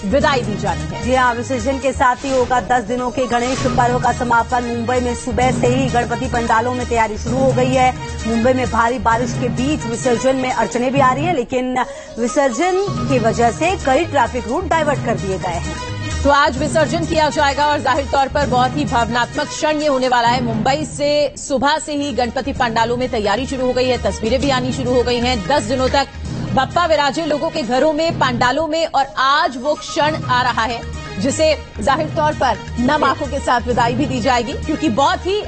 विदाई दी जानी है। जी हाँ, विसर्जन के साथ ही होगा 10 दिनों के गणेश पर्व का समापन। मुंबई में सुबह से ही गणपति पंडालों में तैयारी शुरू हो गई है। मुंबई में भारी बारिश के बीच विसर्जन में अड़चने भी आ रही है, लेकिन विसर्जन की वजह से कई ट्रैफिक रूट डाइवर्ट कर दिए गए हैं। तो आज विसर्जन किया जाएगा और जाहिर तौर पर बहुत ही भावनात्मक क्षण ये होने वाला है। मुंबई से सुबह से ही गणपति पंडालों में तैयारी शुरू हो गई है, तस्वीरें भी आनी शुरू हो गई हैं। 10 दिनों तक बप्पा विराजे लोगों के घरों में, पंडालों में, और आज वो क्षण आ रहा है जिसे जाहिर तौर पर नम आंखों के साथ विदाई भी दी जाएगी, क्योंकि बहुत ही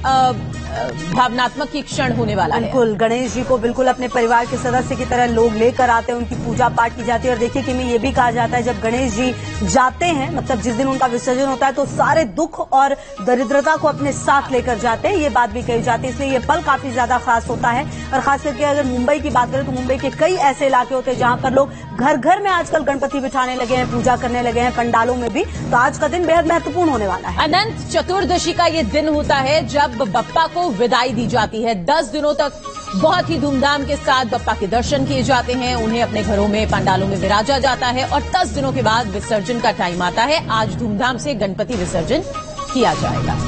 भावनात्मक ये क्षण होने वाला है। बिल्कुल, गणेश जी को बिल्कुल अपने परिवार के सदस्य की तरह लोग लेकर आते हैं, उनकी पूजा पाठ की जाती है। और देखिए कि मैं ये भी कहा जाता है, जब गणेश जी जाते हैं, मतलब जिस दिन उनका विसर्जन होता है, तो सारे दुख और दरिद्रता को अपने साथ लेकर जाते हैं, ये बात भी कही जाती है। इसलिए ये पल काफी ज्यादा खास होता है। और खास करके अगर मुंबई की बात करें तो मुंबई के कई ऐसे इलाके होते हैं जहां पर लोग घर घर में आजकल गणपति बिठाने लगे हैं, पूजा करने लगे हैं, पंडालों में भी। तो आज का दिन बेहद महत्वपूर्ण होने वाला है। अनंत चतुर्दशी का ये दिन होता है जब बप्पा को विदाई दी जाती है। 10 दिनों तक बहुत ही धूमधाम के साथ बप्पा के दर्शन किए जाते हैं, उन्हें अपने घरों में, पंडालों में विराजा जाता है और 10 दिनों के बाद विसर्जन का टाइम आता है। आज धूमधाम से गणपति विसर्जन किया जाएगा।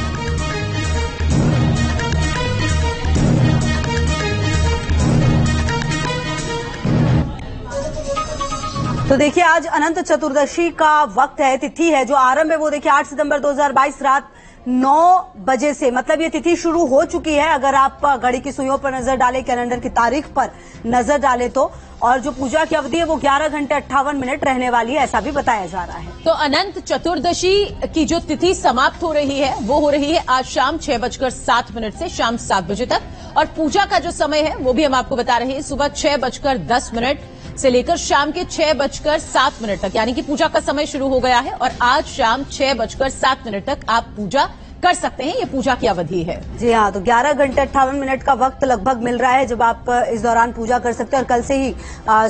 तो देखिए, आज अनंत चतुर्दशी का वक्त है, तिथि है, जो आरंभ है वो देखिए 8 सितंबर 2022 रात 9 बजे से, मतलब ये तिथि शुरू हो चुकी है। अगर आप घड़ी की सुइयों पर नजर डालें, कैलेंडर की तारीख पर नजर डालें तो, और जो पूजा की अवधि है वो 11 घंटे 58 मिनट रहने वाली है, ऐसा भी बताया जा रहा है। तो अनंत चतुर्दशी की जो तिथि समाप्त हो रही है वो हो रही है आज शाम 6:07 से शाम 7 बजे तक, और पूजा का जो समय है वो भी हम आपको बता रहे हैं, सुबह 6:10 से लेकर शाम के 6:07 तक, यानी कि पूजा का समय शुरू हो गया है। और आज शाम 6:07 तक आप पूजा कर सकते हैं, ये पूजा की अवधि है। जी हाँ, तो 11 घंटे 58 मिनट का वक्त लगभग मिल रहा है जब आप इस दौरान पूजा कर सकते हैं। और कल से ही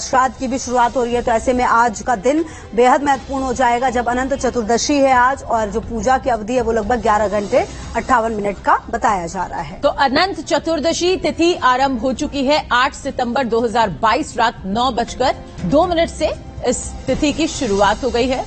श्राद्ध की भी शुरुआत हो रही है, तो ऐसे में आज का दिन बेहद महत्वपूर्ण हो जाएगा जब अनंत चतुर्दशी है आज, और जो पूजा की अवधि है वो लगभग 11 घंटे 58 मिनट का बताया जा रहा है। तो अनंत चतुर्दशी तिथि आरंभ हो चुकी है। 8 सितंबर 2022 रात 9:02 से इस तिथि की शुरुआत हो गई है,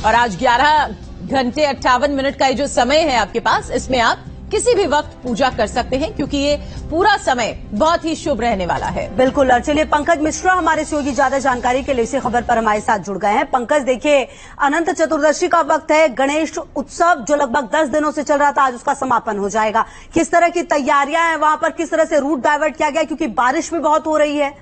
और आज 11 घंटे 58 मिनट का ये जो समय है आपके पास, इसमें आप किसी भी वक्त पूजा कर सकते हैं, क्योंकि ये पूरा समय बहुत ही शुभ रहने वाला है। बिल्कुल। और चलिए, पंकज मिश्रा हमारे सहयोगी ज्यादा जानकारी के लिए इसी खबर पर हमारे साथ जुड़ गए हैं। पंकज, देखिए, अनंत चतुर्दशी का वक्त है, गणेश उत्सव जो लगभग 10 दिनों से चल रहा था, आज उसका समापन हो जाएगा। किस तरह की तैयारियां हैं वहां पर, किस तरह से रूट डाइवर्ट किया गया, क्योंकि बारिश भी बहुत हो रही है?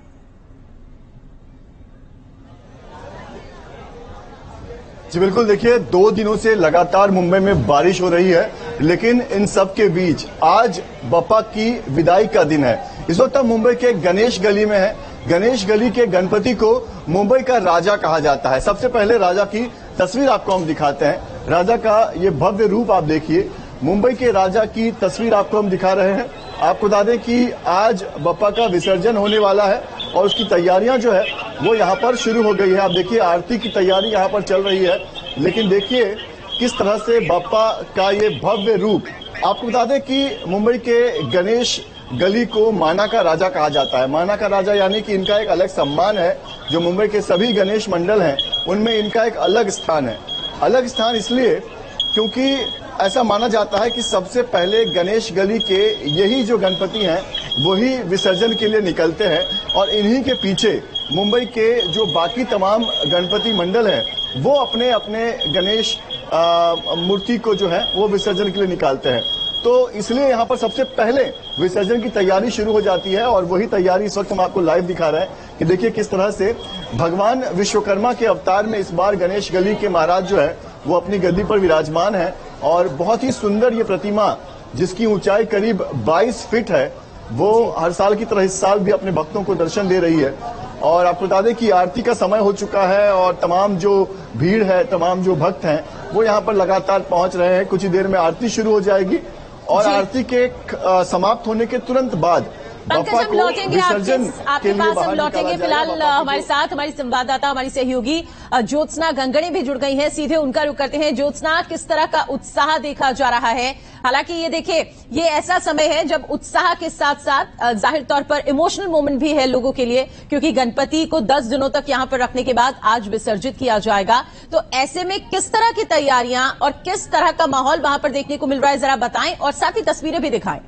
जी बिल्कुल, देखिए 2 दिनों से लगातार मुंबई में बारिश हो रही है, लेकिन इन सब के बीच आज बप्पा की विदाई का दिन है। इस वक्त हम मुंबई के गणेश गली में हैं। गणेश गली के गणपति को मुंबई का राजा कहा जाता है। सबसे पहले राजा की तस्वीर आपको हम दिखाते हैं। राजा का ये भव्य रूप आप देखिए, मुंबई के राजा की तस्वीर आपको हम दिखा रहे हैं। आपको बता दें कि आज बप्पा का विसर्जन होने वाला है और उसकी तैयारियां जो है वो यहाँ पर शुरू हो गई है। आप देखिए, आरती की तैयारी यहाँ पर चल रही है, लेकिन देखिए किस तरह से बप्पा का ये भव्य रूप। आपको बता दें कि मुंबई के गणेश गली को माना का राजा कहा जाता है। माना का राजा यानी कि इनका एक अलग सम्मान है। जो मुंबई के सभी गणेश मंडल हैं उनमें इनका एक अलग स्थान है। अलग स्थान इसलिए क्योंकि ऐसा माना जाता है कि सबसे पहले गणेश गली के यही जो गणपति हैं वही विसर्जन के लिए निकलते हैं, और इन्हीं के पीछे मुंबई के जो बाकी तमाम गणपति मंडल हैं वो अपने अपने गणेश मूर्ति को जो है वो विसर्जन के लिए निकालते हैं। तो इसलिए यहाँ पर सबसे पहले विसर्जन की तैयारी शुरू हो जाती है, और वही तैयारी इस वक्त हम आपको लाइव दिखा रहे हैं कि देखिए किस तरह से भगवान विश्वकर्मा के अवतार में इस बार गणेश गली के महाराज जो है वो अपनी गद्दी पर विराजमान है। और बहुत ही सुंदर ये प्रतिमा, जिसकी ऊंचाई करीब 22 फीट है, वो हर साल की तरह इस साल भी अपने भक्तों को दर्शन दे रही है। और आपको बता दें कि आरती का समय हो चुका है, और तमाम जो भीड़ है, तमाम जो भक्त हैं वो यहाँ पर लगातार पहुंच रहे हैं। कुछ ही देर में आरती शुरू हो जाएगी, और आरती के समाप्त होने के तुरंत बाद पंकज, हम लौटेंगे आपके पास, हम लौटेंगे। फिलहाल हमारे साथ हमारी संवाददाता, हमारी सहयोगी ज्योत्सना गंगणे भी जुड़ गई हैं। सीधे उनका रुख करते हैं। ज्योत्सना, किस तरह का उत्साह देखा जा रहा है? हालांकि ये देखिए, ये ऐसा समय है जब उत्साह के साथ साथ जाहिर तौर पर इमोशनल मोमेंट भी है लोगों के लिए, क्योंकि गणपति को 10 दिनों तक यहां पर रखने के बाद आज विसर्जित किया जाएगा। तो ऐसे में किस तरह की तैयारियां और किस तरह का माहौल वहां पर देखने को मिल रहा है, जरा बताएं और साथ ही तस्वीरें भी दिखाएं।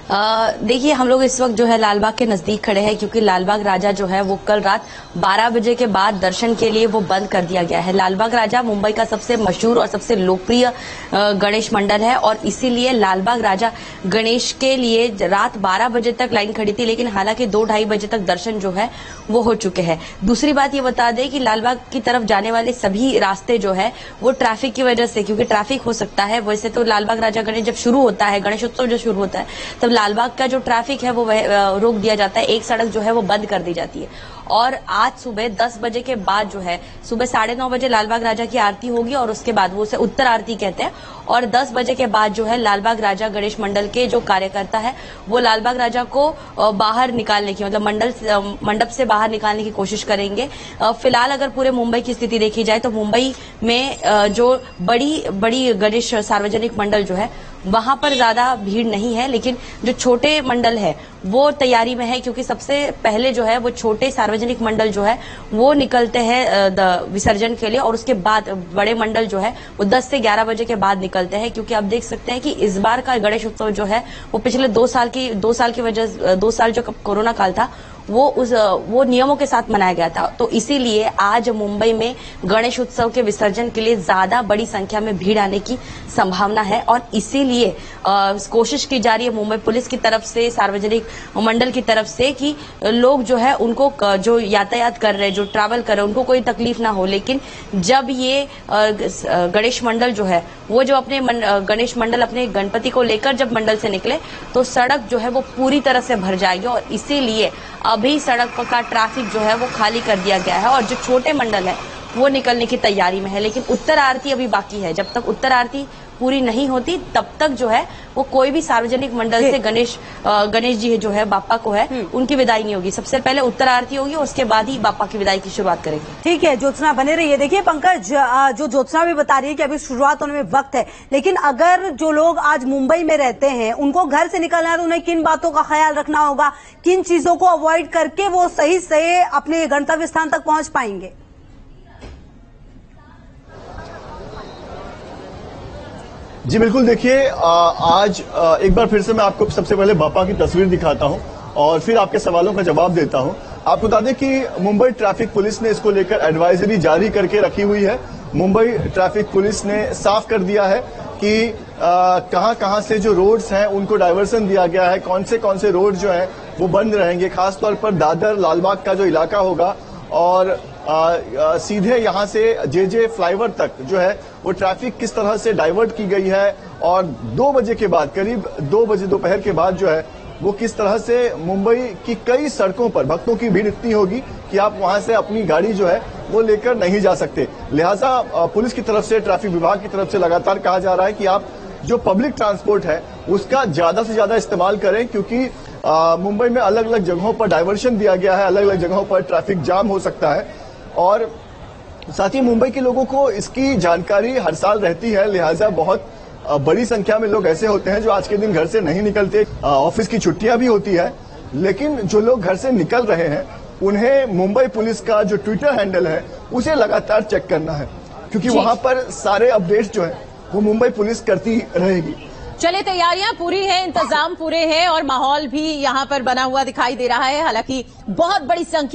देखिए, हम लोग इस वक्त जो है लालबाग के नजदीक खड़े हैं, क्योंकि लालबाग राजा जो है वो कल रात 12 बजे के बाद दर्शन के लिए वो बंद कर दिया गया है। लालबाग राजा मुंबई का सबसे मशहूर और सबसे लोकप्रिय गणेश मंडल है, और इसीलिए लालबाग राजा गणेश के लिए रात 12 बजे तक लाइन खड़ी थी, लेकिन हालांकि 2-2:30 बजे तक दर्शन जो है वो हो चुके हैं। दूसरी बात ये बता दें कि लालबाग की तरफ जाने वाले सभी रास्ते जो है वो ट्रैफिक की वजह से, क्योंकि ट्रैफिक हो सकता है, वैसे तो लालबाग राजा गणेश जब शुरू होता है, गणेशोत्सव जब शुरू होता है, तब लालबाग का जो ट्रैफिक है वो रोक दिया जाता है। एक सड़क जो है वो बंद कर दी जाती है, और आज सुबह 10 बजे के बाद जो है, सुबह 9:30 बजे लालबाग राजा की आरती होगी, और उसके बाद वो उसे उत्तर आरती कहते हैं, और 10 बजे के बाद जो है लालबाग राजा गणेश मंडल के जो कार्यकर्ता है वो लालबाग राजा को बाहर निकालने की, मतलब मंडप से बाहर निकालने की कोशिश करेंगे। फिलहाल अगर पूरे मुंबई की स्थिति देखी जाए तो मुंबई में जो बड़ी गणेश सार्वजनिक मंडल जो है वहां पर ज्यादा भीड़ नहीं है, लेकिन जो छोटे मंडल है वो तैयारी में है, क्योंकि सबसे पहले जो है वो छोटे सार्वजनिक मंडल जो है वो निकलते हैं विसर्जन के लिए, और उसके बाद बड़े मंडल जो है वो 10 से 11 बजे के बाद निकलते हैं। क्योंकि आप देख सकते हैं कि इस बार का गणेश उत्सव जो है वो पिछले 2 साल की वजह 2 साल जो कोरोना काल था वो नियमों के साथ मनाया गया था, तो इसीलिए आज मुंबई में गणेश उत्सव के विसर्जन के लिए ज्यादा बड़ी संख्या में भीड़ आने की संभावना है, और इसीलिए कोशिश की जा रही है मुंबई पुलिस की तरफ से, सार्वजनिक मंडल की तरफ से, कि लोग जो है उनको जो यातायात कर रहे हैं, जो ट्रैवल कर रहे हैं, उनको कोई तकलीफ ना हो। लेकिन जब ये गणेश मंडल जो है वो जो अपने गणेश मंडल अपने गणपति को लेकर जब मंडल से निकले तो सड़क जो है वो पूरी तरह से भर जाएगी, और इसीलिए अभी सड़क का ट्रैफिक जो है वो खाली कर दिया गया है, और जो छोटे मंडल है वो निकलने की तैयारी में है। लेकिन उत्तर आरती अभी बाकी है। जब तक उत्तर आरती पूरी नहीं होती तब तक जो है वो कोई भी सार्वजनिक मंडल से गणेश जी जो है बापा को है उनकी विदाई नहीं होगी। सबसे पहले उत्तर आरती होगी, उसके बाद ही बापा की विदाई की शुरुआत करेंगे। ठीक है, ज्योत्सना बने रहिए। देखिए पंकज, जो ज्योत्सना भी बता रही है कि अभी शुरुआत होने में वक्त है, लेकिन अगर जो लोग आज मुंबई में रहते हैं उनको घर से निकलना है तो उन्हें किन बातों का ख्याल रखना होगा, किन चीजों को अवॉइड करके वो सही से अपने गंतव्य स्थान तक पहुंच पाएंगे? जी बिल्कुल, देखिए आज एक बार फिर से मैं आपको सबसे पहले बापा की तस्वीर दिखाता हूं और फिर आपके सवालों का जवाब देता हूं। आपको बता दें कि मुंबई ट्रैफिक पुलिस ने इसको लेकर एडवाइजरी जारी करके रखी हुई है। मुंबई ट्रैफिक पुलिस ने साफ कर दिया है कि कहां से जो रोड्स हैं उनको डायवर्सन दिया गया है, कौन से रोड जो हैं वो बंद रहेंगे, खासतौर पर दादर लालबाग का जो इलाका होगा और सीधे यहां से जे फ्लाईओवर तक जो है वो ट्रैफिक किस तरह से डाइवर्ट की गई है, और 2 बजे के बाद, करीब 2 बजे दोपहर के बाद जो है वो किस तरह से मुंबई की कई सड़कों पर भक्तों की भीड़ इतनी होगी कि आप वहां से अपनी गाड़ी जो है वो लेकर नहीं जा सकते। लिहाजा पुलिस की तरफ से, ट्रैफिक विभाग की तरफ से लगातार कहा जा रहा है कि आप जो पब्लिक ट्रांसपोर्ट है उसका ज्यादा से ज्यादा इस्तेमाल करें, क्योंकि मुंबई में अलग अलग जगहों पर डायवर्शन दिया गया है, अलग अलग जगहों पर ट्रैफिक जाम हो सकता है, और साथ ही मुंबई के लोगों को इसकी जानकारी हर साल रहती है। लिहाजा बहुत बड़ी संख्या में लोग ऐसे होते हैं जो आज के दिन घर से नहीं निकलते। ऑफिस की छुट्टियां भी होती है, लेकिन जो लोग घर से निकल रहे हैं उन्हें मुंबई पुलिस का जो ट्विटर हैंडल है उसे लगातार चेक करना है, क्योंकि वहां पर सारे अपडेट्स जो है वो मुंबई पुलिस करती रहेगी। चलिए, तैयारियां पूरी हैं, इंतजाम पूरे हैं और माहौल भी यहां पर बना हुआ दिखाई दे रहा है। हालांकि बहुत बड़ी संख्या